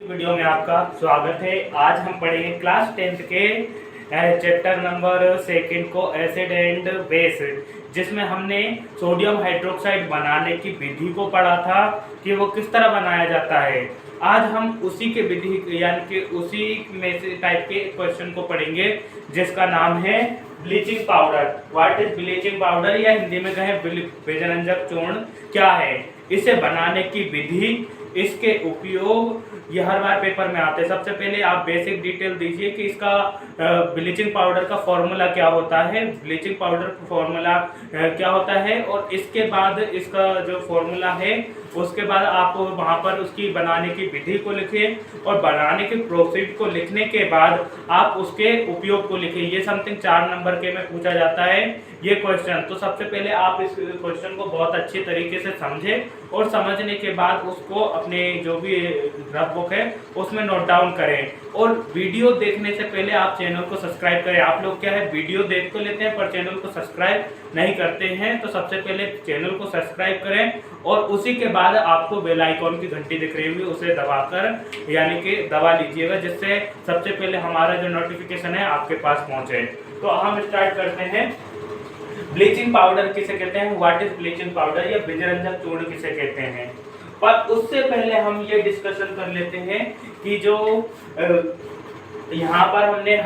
Video में आपका स्वागत है। आज हम पढ़ेंगे क्लास 10th के चैप्टर नंबर 2 को एसिड एंड बेस, जिसमें हमने सोडियम हाइड्रोक्साइड बनाने की विधि को पढ़ा था कि वो किस तरह बनाया जाता है। आज हम उसी के विधि यानी कि उसी में से टाइप के क्वेश्चन को पढ़ेंगे जिसका नाम है bleaching powder. What is bleaching powder, या हिंदी में कहें बीजरंजक चूर्ण क्या है, इसे बनाने की विधि, इसके उपयोग, ये हर बार पेपर में आते हैं। सबसे पहले आप बेसिक डिटेल दीजिए कि इसका ब्लीचिंग पाउडर का फॉर्मूला क्या होता है, ब्लीचिंग पाउडर फॉर्मूला क्या होता है, और इसके बाद इसका जो फॉर्मूला है उसके बाद आप वहाँ पर उसकी बनाने की विधि को लिखें, और बनाने के प्रोसीड को लिखने के बाद आप उसके उपयोग को लिखें। ये समथिंग 4 नंबर के में पूछा जाता है ये क्वेश्चन। तो सबसे पहले आप इस क्वेश्चन को बहुत अच्छी तरीके से समझें, और समझने के बाद उसको अपने जो भी रफ बुक है उसमें नोट डाउन करें। और वीडियो देखने से पहले आप चैनल को सब्सक्राइब करें। आप लोग क्या है, वीडियो देख तो लेते हैं पर चैनल को सब्सक्राइब नहीं करते हैं, तो सबसे पहले चैनल को सब्सक्राइब करें, और उसी के बाद आपको बेल आइकॉन की घंटी दिख रही होगी, उसे दबाकर यानी कि दबा लीजिएगा, जिससे सबसे पहले हमारा जो नोटिफिकेशन है आपके पास पहुंचे। तो हम स्टार्ट करते हैं। ब्लीचिंग पाउडर किसे कहते हैं, व्हाट इज ब्लीचिंग पाउडर, या बीजरंजक चूर्ण किसे कहते हैं। पर उससे पहले हम ये डिस्कशन कर लेते हैं कि जो यहाँ पर हमने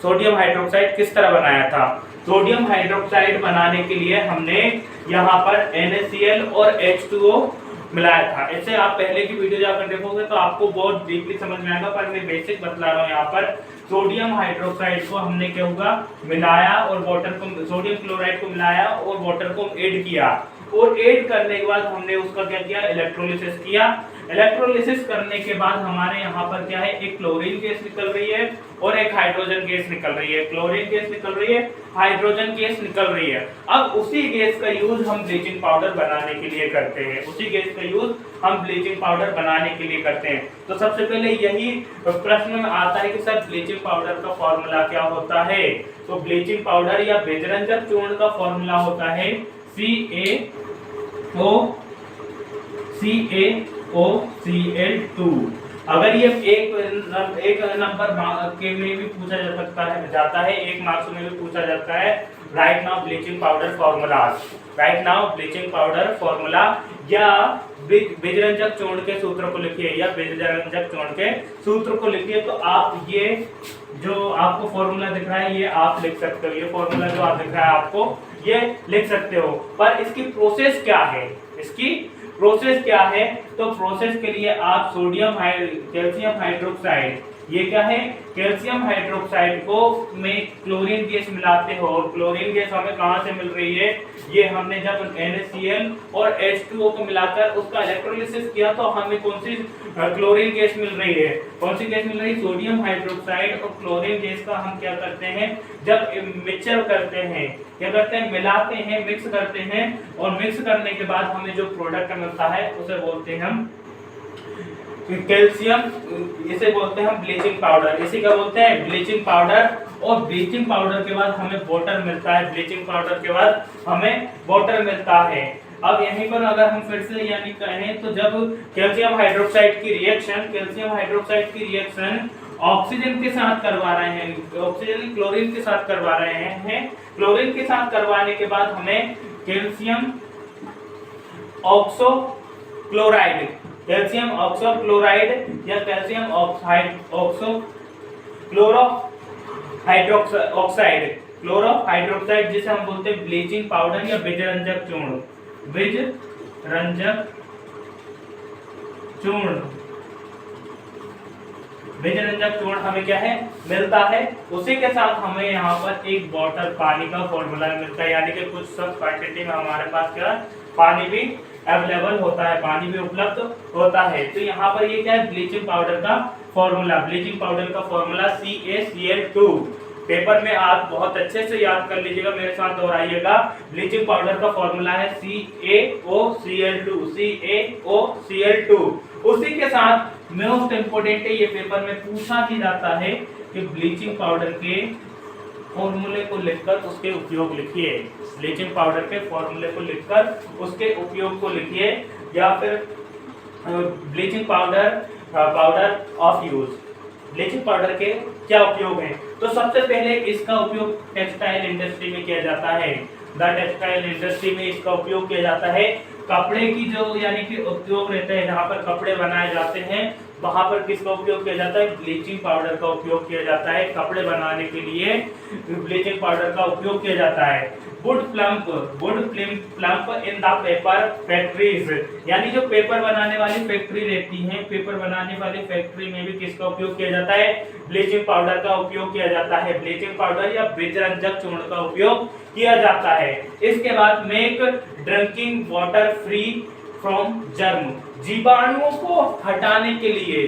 सोडियम हाइड्रोक्साइड किस तरह बनाया था। सोडियम हाइड्रोक्साइड बनाने के लिए हमने यहाँ पर NaCl और H2O मिलाया था। ऐसे आप पहले की वीडियो जाकर देखोगे तो आपको बहुत डीपली समझ में आएगा, पर मैं बेसिक बतला रहा हूँ। यहाँ पर सोडियम हाइड्रोक्साइड को हमने क्या हुआ, मिलाया, और वाटर को, सोडियम क्लोराइड को मिलाया और वाटर को ऐड किया, और ऐड करने के बाद हमने उसका क्या किया, इलेक्ट्रोलिसिस किया। इलेक्ट्रोलिसिस करने के बाद हमारे यहाँ पर क्या है, एक क्लोरीन गैस निकल रही है और एक हाइड्रोजन गैस निकल रही है। क्लोरीन गैस निकल रही है, हाइड्रोजन गैस निकल रही है। अब उसी गैस का यूज हम ब्लीचिंग पाउडर बनाने के लिए करते हैं। उसी गैस का यूज हम ब्लीचिंग पाउडर बनाने के लिए करते हैं। तो सबसे पहले यही प्रश्न में आता है कि सर ब्लीचिंग पाउडर का फॉर्मूला क्या होता है। तो ब्लीचिंग पाउडर या बीजरंजक चूर्ण का फॉर्मूला होता है CaOCl2। अगर ये एक नंबर के में भी पूछा जा सकता है, जाता है, एक मार्क्स में भी पूछा जाता है, right now bleaching powder formula, right now bleaching powder formula, या बीजरंजक चूर्ण के सूत्र को लिखिए, या बीजरंजक चूर्ण के सूत्र को लिखिए। तो आप ये जो आपको फॉर्मूला दिख रहा है ये आप लिख सकते हो, ये फॉर्मूला जो आप दिख रहा है आपको ये लिख सकते हो। पर इसकी प्रोसेस क्या है, इसकी प्रोसेस क्या है, तो प्रोसेस के लिए आप कैल्शियम हाइड्रोक्साइड, ये क्या है, कैल्शियम हाइड्रोक्साइड को में क्लोरीन गैस मिलाते हो, और क्लोरीन गैस हमें कहां से मिल रही है, ये हमने जब NaCl और H2O को मिलाकर उसका इलेक्ट्रोलिसिस किया तो हमें कौन सी क्लोरीन गैस मिल रही है, कौन सी गैस मिल रही है, सोडियम हाइड्रोक्साइड और क्लोरीन गैस का हम क्या करते हैं, जब मिक्सचर करते हैं, क्या करते हैं, मिलाते हैं, मिक्स करते हैं, और मिक्स करने के बाद हमें जो प्रोडक्ट मिलता है उसे बोलते हैं हम कैल्शियम, इसे बोलते हैं हम ब्लीचिंग पाउडर, इसी का बोलते हैं ब्लीचिंग पाउडर। और ब्लीचिंग पाउडर के बाद हमें वाटर मिलता है, ब्लीचिंग पाउडर के बाद हमें वाटर मिलता है। अब यहीं पर अगर हम फिर से यानी कहें तो जब कैल्शियम हाइड्रोक्साइड की रिएक्शन ऑक्सीजन के साथ करवा रहे हैं, ऑक्सीजन क्लोरीन के साथ करवा रहे हैं, क्लोरीन के साथ करवाने के बाद हमें कैल्शियम ऑक्सोक्लोराइड या कैल्शियम क्लोरोहाइड्रोक्साइड, जिसे हम बोलते हैं ब्लीचिंग पाउडर या बीजरंजक चूर्ण, बीजरंजक चूर्ण हमें क्या है, मिलता है। उसी के साथ हमें यहाँ पर एक बॉटल पानी का फॉर्मूला मिलता है, यानी कि कुछ सब क्वांटिटी में हमारे पास क्या पानी भी अवेलेबल होता है, पानी भी उपलब्ध होता है। तो यहाँ पर ये क्या है, ब्लीचिंग पाउडर का फॉर्मूला, ब्लीचिंग पाउडर का फॉर्मूला CaCl2। पेपर में आप बहुत अच्छे से याद कर लीजिएगा, मेरे साथ दोहराइएगा। ब्लीचिंग पाउडर का फॉर्मूला है CaOCl2। उसी के साथ मोस्ट इंपोर्टेंट है, ये पेपर में पूछा ही जाता है कि ब्लीचिंग पाउडर के फॉर्मूले को लिखकर उसके उपयोग लिखिए, ब्लीचिंग पाउडर के फॉर्मूले को लिखकर उसके उपयोग को लिखिए, या फिर bleaching powder powder of use. Bleaching powder के क्या उपयोग हैं? तो सबसे पहले इसका उपयोग टेक्सटाइल इंडस्ट्री में किया जाता है। द टेक्सटाइल इंडस्ट्री में इसका उपयोग किया जाता है। कपड़े की जो यानी कि उद्योग रहते हैं, जहाँ पर कपड़े बनाए जाते हैं, वहां पर किसका उपयोग किया जाता है? ब्लीचिंग पाउडर का उपयोग किया जाता है। कपड़े बनाने के लिए ब्लीचिंग पाउडर का उपयोग किया जाता है। Would plump in the paper factories, यानी जो पेपर बनाने वाली फैक्ट्री रहती है, पेपर बनाने वाली फैक्ट्री में भी किसका उपयोग किया जाता है? ब्लीचिंग पाउडर का उपयोग किया जाता है। ब्लीचिंग पाउडर या बीजरंजक चूर्ण का उपयोग किया जाता है। इसके बाद make drinking water free from germ, जीवाणुओं को हटाने के लिए,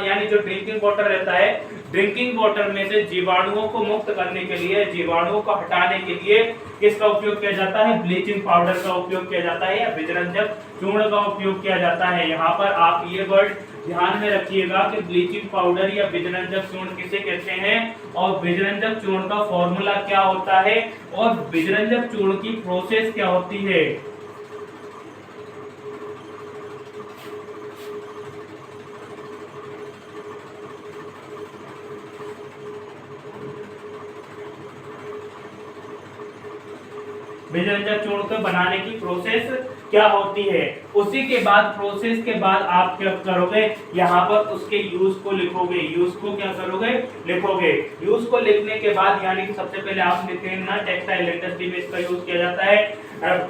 यानी जो ड्रिंकिंग वाटर रहता है, ड्रिंकिंग वाटर में से जीवाणुओं को मुक्त करने के लिए, जीवाणुओं को हटाने के लिए किसका उपयोग किया जाता है? ब्लीचिंग पाउडर का उपयोग किया जाता है या बीजरंजक चूर्ण का उपयोग किया जाता है। यहाँ पर आप ये वर्ड ध्यान में रखिएगा कि ब्लीचिंग पाउडर या बीजरंजक चूर्ण किसे कहते हैं और बीजरंजक चूर्ण का फॉर्मूला क्या होता है और बीजरंजक चूर्ण की प्रोसेस क्या होती है। बीजरंजक चूर्ण को बनाने की प्रोसेस क्या होती है। उसी के बाद प्रोसेस के बाद आप क्या करोगे? यहाँ पर उसके यूज को लिखोगे। यूज को क्या करोगे? लिखोगे। यूज को लिखने के बाद यानी कि सबसे पहले आप लिखते हैं ना, टेक्सटाइल इंडस्ट्री में इसका यूज किया जाता है।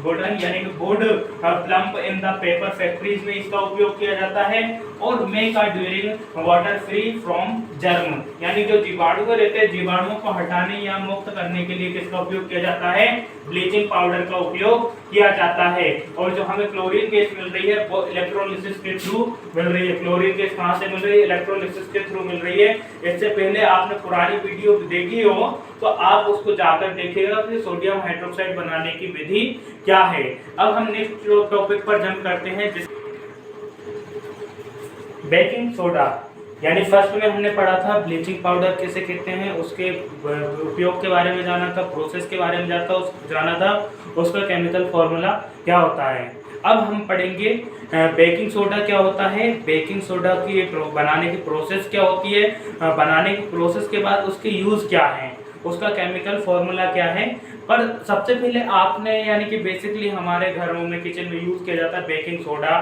वुडन यानी कि would plump in the paper factories में इसका उपयोग किया जाता है। और make a during water free from germ, यानी जो जीवाणु रहते हैं, जीवाणुओं को हटाने या मुक्त करने के लिए किसका उपयोग किया जाता है? ब्लीचिंग पाउडर का उपयोग किया जाता है। और जो हमें क्लोरीन गैस मिल रही है वो इलेक्ट्रोलिसिस के थ्रू मिल रही है। क्लोरीन गैस कहाँ से मिल रही है? इलेक्ट्रोलिसिस के थ्रू मिल रही है। इससे पहले आपने पुरानी वीडियो देखी हो तो आप उसको जाकर देखिएगा कि सोडियम हाइड्रोक्साइड बनाने की विधि क्या है। अब हम नेक्स्ट टॉपिक पर जंप करते हैं, बेकिंग सोडा। यानी फर्स्ट में हमने पढ़ा था ब्लीचिंग पाउडर किसे कहते हैं, उसके उपयोग के बारे में जाना था, प्रोसेस के बारे में जाना था, उसका केमिकल फॉर्मूला क्या होता है। अब हम पढ़ेंगे बेकिंग सोडा क्या होता है, बेकिंग सोडा की बनाने की प्रोसेस क्या होती है, बनाने की प्रोसेस के बाद उसके यूज क्या है, उसका केमिकल फॉर्मूला क्या है। पर सबसे पहले आपने यानी कि बेसिकली हमारे घरों में किचन में यूज किया जाता है बेकिंग सोडा।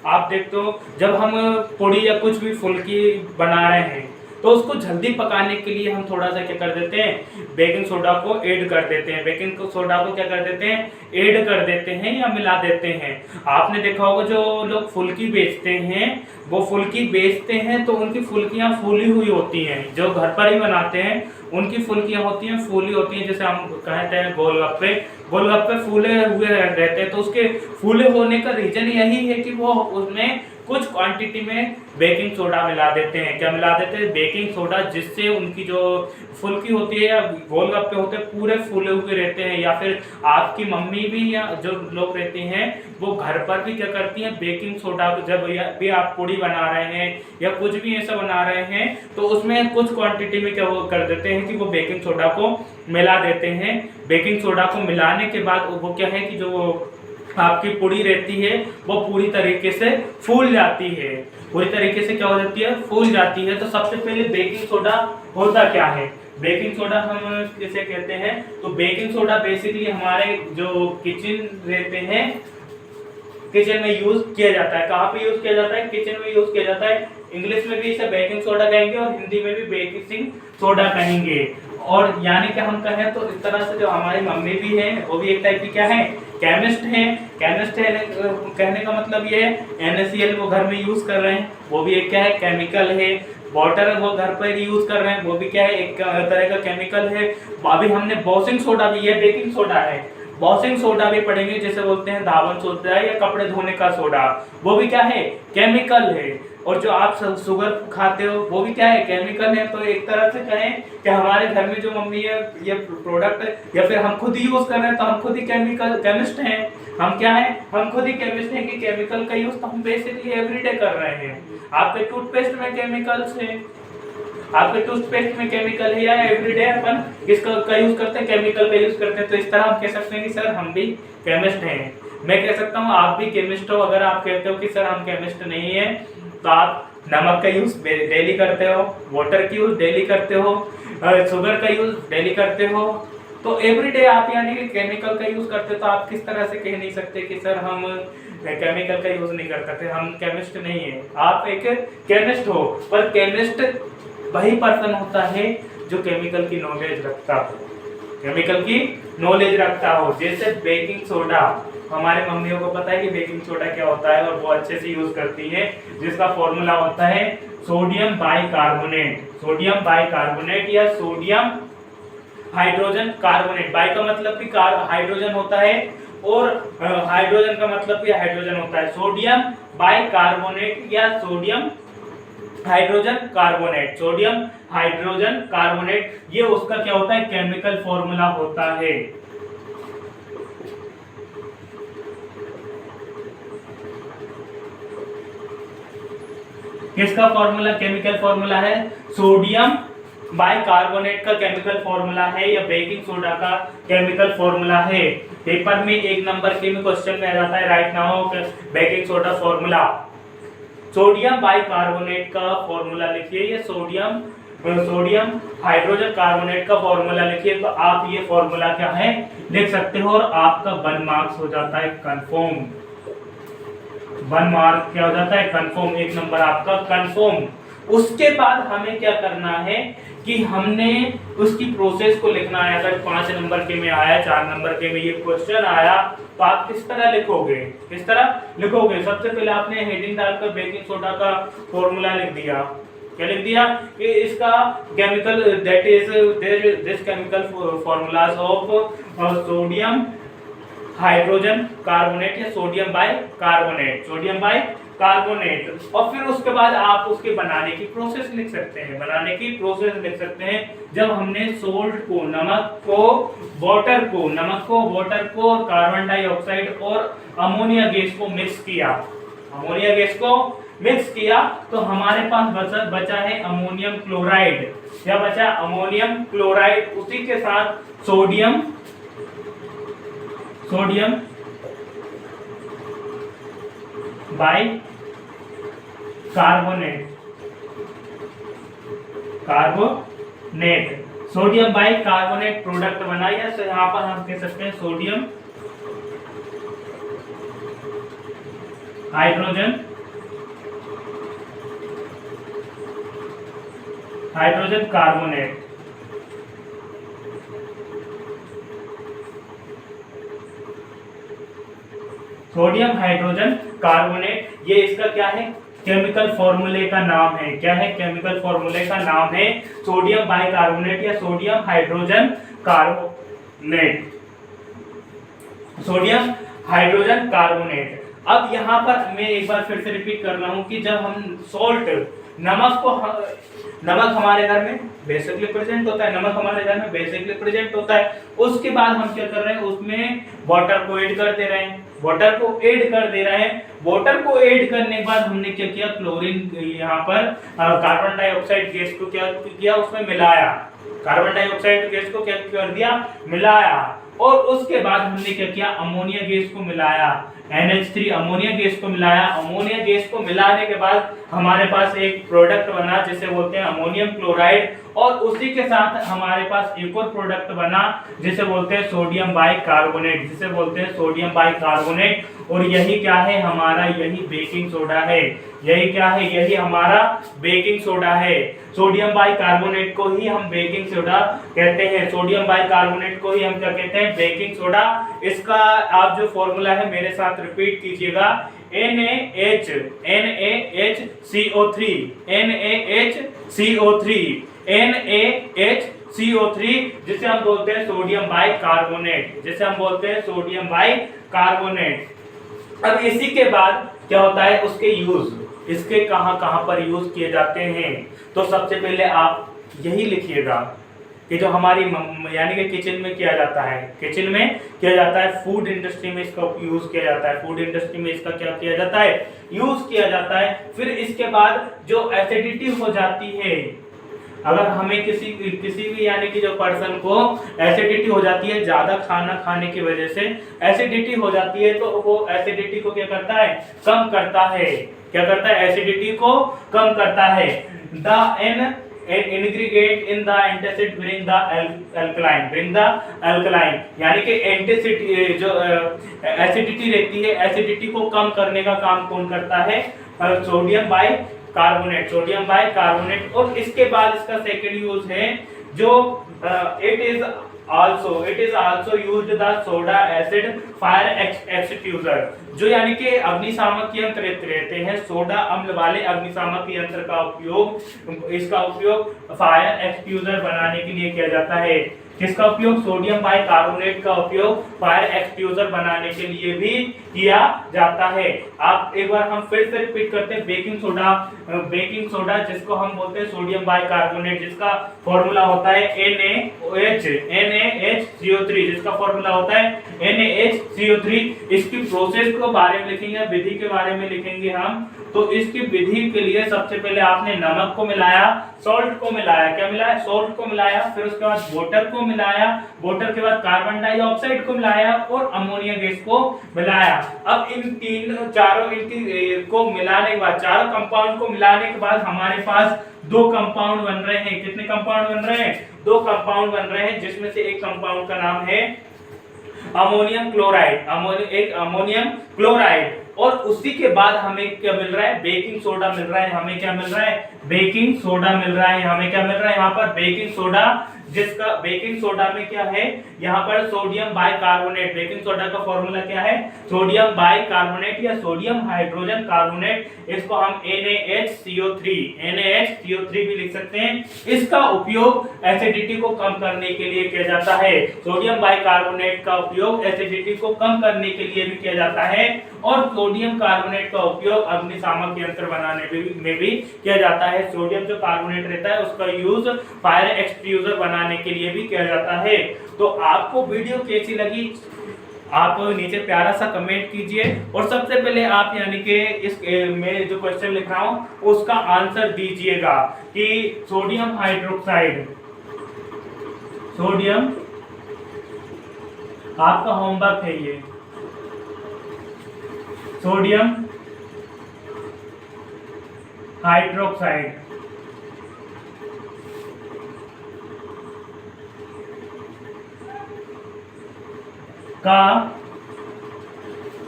आप देखते हो जब हम पूड़ी या कुछ भी फुल्की बना रहे हैं तो उसको जल्दी पकाने के लिए हम थोड़ा सा क्या कर देते हैं, बेकिंग सोडा को ऐड कर देते हैं। बेकिंग सोडा को क्या कर देते हैं, ऐड कर देते हैं या मिला देते हैं। आपने देखा होगा जो लोग फुल्की बेचते हैं वो फुल्की बेचते हैं तो उनकी फुल्कियां फूली हुई होती हैं। जो घर पर ही बनाते हैं उनकी फुल्कियां होती हैं फूली होती हैं, जैसे हम कहते हैं गोलगप्पे, गोलगप्पे फूले हुए रहते हैं। तो उसके फूले होने का रीजन यही है कि वो उसमें कुछ क्वांटिटी में बेकिंग सोडा मिला देते हैं। क्या मिला देते हैं? बेकिंग सोडा, जिससे उनकी जो फुल्की होती है या गोलगप्पे होते हैं पूरे फूले हुए रहते हैं। या फिर आपकी मम्मी भी या जो लोग रहते हैं वो घर पर भी क्या करती हैं, बेकिंग सोडा जब भी आप पूड़ी बना रहे हैं या कुछ भी ऐसा बना रहे हैं तो उसमें कुछ क्वांटिटी में क्या वो कर देते हैं कि वो बेकिंग सोडा को मिला देते हैं। बेकिंग सोडा को मिलाने के बाद वो क्या है कि जो आपकी पूड़ी रहती है वो पूरी तरीके से फूल जाती है, पूरी तरीके से क्या हो जाती है, फूल जाती है। तो सबसे पहले बेकिंग सोडा होता क्या है, बेकिंग सोडा हम किसे कहते हैं, तो बेकिंग सोडा बेसिकली हमारे जो किचन रहते हैं किचन में यूज किया जाता है। कहाँ पे यूज किया जाता है? किचन में यूज किया जाता है। इंग्लिश में भी इसे बेकिंग सोडा कहेंगे और हिंदी में भी बेकिंग सोडा कहेंगे। और यानी कि हम कहें तो इस तरह से जो हमारी मम्मी भी है वो भी एक टाइप की क्या है, केमिस्ट है। केमिस्ट है कहने का मतलब ये है NaCl वो घर में यूज कर रहे हैं, वो भी एक क्या है, केमिकल है। वाटर वो घर पर यूज कर रहे हैं, वो भी क्या है, एक तरह का केमिकल है। अभी हमने वॉशिंग सोडा भी, ये बेकिंग सोडा है। वॉशिंग सोडा भी पढ़ेंगे, जैसे बोलते हैं धावन सोडा या कपड़े धोने का सोडा, वो भी क्या है, केमिकल है। और जो आप शुगर खाते हो वो भी क्या है, केमिकल है। तो एक तरह से कहें कि हमारे घर में जो मम्मी है ये प्रोडक्ट या फिर हम खुद ही यूज कर रहे हैं तो हम खुद ही केमिस्ट हैं। हम क्या है, हम खुद ही केमिस्ट हैं कि केमिकल का यूज तो हम बेसिकली एवरीडे कर रहे हैं। आपके टूथपेस्ट में केमिकल्स है, आपके टूथपेस्ट में केमिकल है, या एवरीडे अपन किसका यूज करते हैं, केमिकल का यूज करते हैं। तो इस तरह हम कह सकते हैं कि सर हम भी केमिस्ट हैं। मैं कह सकता हूँ आप भी केमिस्ट हो। अगर आप कहते हो कि सर हम केमिस्ट नहीं है तो आप नमक का यूज डेली करते हो, वाटर की यूज डेली करते हो, शुगर का यूज डेली करते हो, तो एवरीडे आप यानी कि केमिकल का यूज करते हो, तो आप किस तरह से कह नहीं सकते कि सर हम केमिकल का यूज नहीं कर सकते, हम केमिस्ट नहीं है। आप एक केमिस्ट हो, पर केमिस्ट वही पर्सन होता है जो केमिकल की नॉलेज रखता हो, केमिकल की नॉलेज रखता हो। जैसे बेकिंग सोडा, हमारे मम्मियों को पता है कि बेकिंग सोडा क्या होता है और वो अच्छे से यूज करती है, जिसका फॉर्मूला होता है सोडियम बाइकार्बोनेट, सोडियम बाइकार्बोनेट या सोडियम हाइड्रोजन कार्बोनेट। बाई का मतलब भी हाइड्रोजन होता है और हाइड्रोजन का मतलब भी हाइड्रोजन होता है। सोडियम बाइकार्बोनेट या sodium hydrogen carbonate, sodium hydrogen carbonate, ये उसका क्या होता है, केमिकल फॉर्मूला होता है। किसका फॉर्मूला, केमिकल फॉर्मूला है, सोडियम बाइकार्बोनेट का केमिकल फॉर्मूला है या बेकिंग सोडा का केमिकल फॉर्मूला है। पेपर में 1 नंबर के में क्वेश्चन में आ जाता है, right now baking soda formula. Sodium bicarbonate का फॉर्मूला लिखिए या सोडियम हाइड्रोजन कार्बोनेट का फॉर्मूला लिखिए, तो आप ये फॉर्मूला क्या है लिख सकते हो और आपका 1 मार्क्स हो जाता है कंफर्म। 1 मार्क क्या हो जाता है, कंफर्म, 1 नंबर आपका कंफर्म। उसके बाद हमें क्या करना है कि हमने उसकी प्रोसेस को लिखना है। अगर 5 नंबर के में आया, 4 नंबर के में ये क्वेश्चन आया, तो आप किस तरह लिखोगे, किस तरह लिखोगे। सबसे पहले आपने हेडिंग डालकर बेकिंग सोडा का फॉर्मूला लिख दिया। क्या लिख दिया कि इसका chemical that is this chemical formulas of sodium hydrogen carbonate या सोडियम बाइकार्बोनेट, सोडियम बाइकार्बोनेट। और फिर उसके बाद आप उसके बनाने की प्रोसेस लिख सकते हैं, बनाने की प्रोसेस लिख सकते हैं। जब हमने सोल्ट को, नमक को, वाटर को, कार्बन डाइऑक्साइड और अमोनिया गैस को मिक्स किया, अमोनिया गैस को मिक्स किया, तो हमारे पास बचा है अमोनियम क्लोराइड। क्या बचा, अमोनियम क्लोराइड। उसी के साथ sodium by carbonate, sodium by carbonate product बना, या यहाँ पर हम कह सकते हैं sodium hydrogen carbonate. Sodium hydrogen carbonate, ये इसका क्या है, केमिकल फॉर्मूले का नाम है। क्या है, केमिकल फॉर्मूले का नाम है सोडियम बाइकार्बोनेट या sodium hydrogen carbonate, sodium hydrogen carbonate. अब यहाँ पर मैं एक बार फिर से रिपीट कर रहा हूँ कि जब हम सोल्ट, नमक हमारे घर में बेसिकली प्रेजेंट होता है, नमक हमारे घर में बेसिकली प्रेजेंट होता है। उसके बाद हम क्या कर रहे हैं, उसमें वाटर को ऐड कर दे रहे हैं, वाटर को ऐड करने के बाद हमने क्या किया, क्लोरीन, यहाँ पर कार्बन डाइऑक्साइड गैस को क्या किया, उसमें मिलाया, कार्बन डाइऑक्साइड गैस को क्या कर दिया, मिलाया। और उसके बाद हमने क्या किया, अमोनिया गैस को मिलाया, NH3 अमोनिया गैस को मिलाया। अमोनिया गैस को मिलाने के बाद हमारे पास एक प्रोडक्ट बना जिसे बोलते हैं अमोनियम क्लोराइड, और उसी के साथ हमारे पास एक और प्रोडक्ट बना जिसे बोलते हैं सोडियम बाइकार्बोनेट, जिसे बोलते हैं सोडियम बाइकार्बोनेट। और यही क्या है, हमारा यही बेकिंग सोडा है। यही क्या है, यही हमारा बेकिंग सोडा है। सोडियम बाइकार्बोनेट को ही हम बेकिंग सोडा कहते हैं, सोडियम बाइकार्बोनेट को ही हम क्या कहते हैं, बेकिंग सोडा। इसका आप जो फॉर्मूला है मेरे साथ रिपीट कीजिएगा, NaHCO3, जिसे हम बोलते हैं सोडियम बाइकार्बोनेट, जिसे हम बोलते हैं सोडियम बाइकार्बोनेट। अब इसी के बाद क्या होता है, उसके यूज, इसके कहां पर यूज किए जाते हैं। तो सबसे पहले आप यही लिखिएगा कि जो हमारी यानी कि किचन में किया जाता है, किचन में किया जाता है, फूड इंडस्ट्री में इसका यूज किया जाता है, फूड इंडस्ट्री में इसका क्या किया जाता है, यूज किया जाता है। फिर इसके बाद जो एसिडिटी हो जाती है, अगर हमें किसी भी यानी कि जो पर्सन को एसिडिटी हो जाती है, ज्यादा खाना खाने की वजह से एसिडिटी हो जाती है, तो वो एसिडिटी को क्या करता है, कम करता है। क्या करता है, एसिडिटी को कम करता है। The ingredient in the antacid bring the alkaline, यानी कि एंटासिड जो एसिडिटी रहती है, एसिडिटी को कम करने का काम कौन करता है, सोडियम बाइकार्बोनेट। और इसके बाद इसका सेकंड यूज है जो it is also used the soda acid fire extinguisher, जो यानी कि अग्निशामक यंत्र रहते हैं, सोडा अम्ल वाले अग्निशामक यंत्र का उपयोग, इसका उपयोग फायर एक्सटिंग्विशर बनाने के लिए किया जाता है। किसका उपयोग, सोडियम बाइकार्बोनेट का उपयोग फायर एक्सटिंग्विशर बनाने के लिए भी किया जाता है। आप एक बार हम फिर से रिपीट करते हैं, बेकिंग सोडा जिसको हम बोलते हैं सोडियम बाइकार्बोनेट, जिसका फॉर्मूला होता है NaHCO3, जिसका फॉर्मूला होता है NaHCO3। इसकी प्रोसेस के बारे में लिखेंगे, विधि के बारे में लिखेंगे हम। तो इसकी विधि के लिए सबसे पहले आपने नमक को मिलाया, सॉल्ट को मिलाया, क्या मिलाया, सॉल्ट को मिलाया, फिर उसके बाद वाटर को मिलाया, वाटर के बाद कार्बन डाइऑक्साइड को मिलाया और अमोनिया गैस को मिलाया। अब इन चारों को मिलाने के बाद, चारों कंपाउंड को मिलाने के बाद हमारे पास दो कंपाउंड बन रहे हैं। कितने कंपाउंड बन रहे हैं, दो कंपाउंड बन रहे हैं, जिसमें से एक कंपाउंड का नाम है अमोनियम क्लोराइड। और उसी के बाद हमें क्या मिल रहा है, बेकिंग सोडा मिल रहा है। हमें क्या मिल रहा है, बेकिंग सोडा मिल रहा है। हमें क्या मिल रहा है यहाँ पर, बेकिंग सोडा, जिसका बेकिंग सोडा में क्या है, यहाँ पर सोडियम बाइकार्बोनेट। बेकिंग सोडा का फॉर्मूला क्या है, सोडियम बाइकार्बोनेट या सोडियम हाइड्रोजन कार्बोनेट, इसको हम NaHCO3 भी लिख सकते हैं। इसका उपयोग एसिडिटी को कम करने के लिए किया जाता है। सोडियम बाइकार्बोनेट का उपयोग एसिडिटी को कम करने के लिए भी किया जाता है और सोडियम कार्बोनेट का उपयोग अग्निशामक यंत्र बनाने में भी किया जाता है। सोडियम जो कार्बोनेट रहता है उसका यूज फायर एक्सटिंग्विशर बनाने के लिए भी किया जाता है। तो आपको वीडियो कैसी लगी, आप नीचे प्यारा सा कमेंट कीजिए और सबसे पहले आप यानी कि इस मैं जो क्वेश्चन लिख रहा हूं उसका आंसर दीजिएगा कि सोडियम हाइड्रोक्साइड, सोडियम, आपका होमवर्क है ये, सोडियम हाइड्रोक्साइड का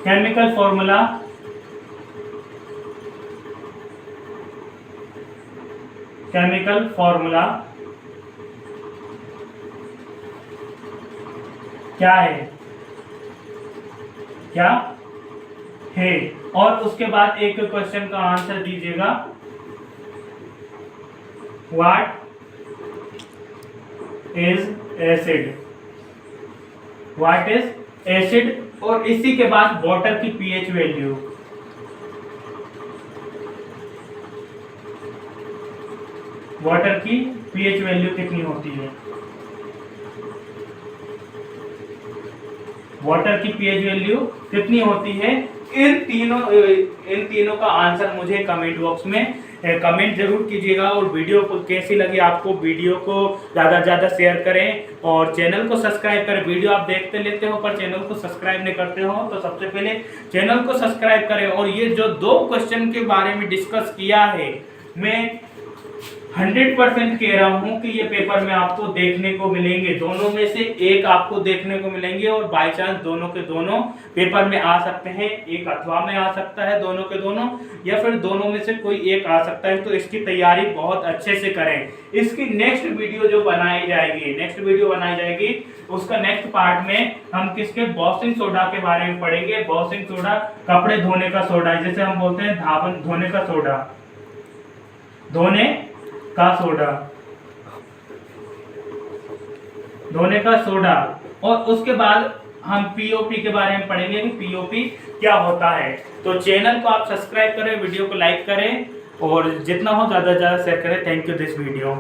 केमिकल फॉर्मूला क्या है, और उसके बाद एक क्वेश्चन का आंसर दीजिएगा, व्हाट इज एसिड, और इसी के बाद वाटर की पीएच वैल्यू, वाटर की पीएच वैल्यू कितनी होती है, वाटर की पीएच वैल्यू कितनी होती है। इन तीनों का आंसर मुझे कमेंट बॉक्स में कमेंट जरूर कीजिएगा। और वीडियो को कैसी लगी आपको, वीडियो को ज़्यादा से ज़्यादा शेयर करें और चैनल को सब्सक्राइब करें। वीडियो आप देखते लेते हो पर चैनल को सब्सक्राइब नहीं करते हो तो सबसे पहले चैनल को सब्सक्राइब करें। और ये जो दो क्वेश्चन के बारे में डिस्कस किया है, मैं 100% कह रहा हूं कि ये पेपर में आपको देखने को मिलेंगे, दोनों में से एक आपको देखने को मिलेंगे और बाय चांस दोनों के दोनों पेपर में आ सकते हैं, एक अथवा में आ सकता है दोनों के दोनों, या फिर दोनों में से कोई एक आ सकता है। तो इसकी तैयारी बहुत अच्छे से करें। इसकी नेक्स्ट वीडियो बनाई जाएगी, उसका नेक्स्ट पार्ट में हम किसके, वॉशिंग सोडा के बारे में पढ़ेंगे। वॉशिंग सोडा कपड़े धोने का सोडा, जिसे हम बोलते हैं धोने का सोडा। और उसके बाद हम पीओपी के बारे में पढ़ेंगे कि पीओपी क्या होता है। तो चैनल को आप सब्सक्राइब करें, वीडियो को लाइक करें और जितना हो ज़्यादा से ज़्यादा शेयर करें। Thank you this video.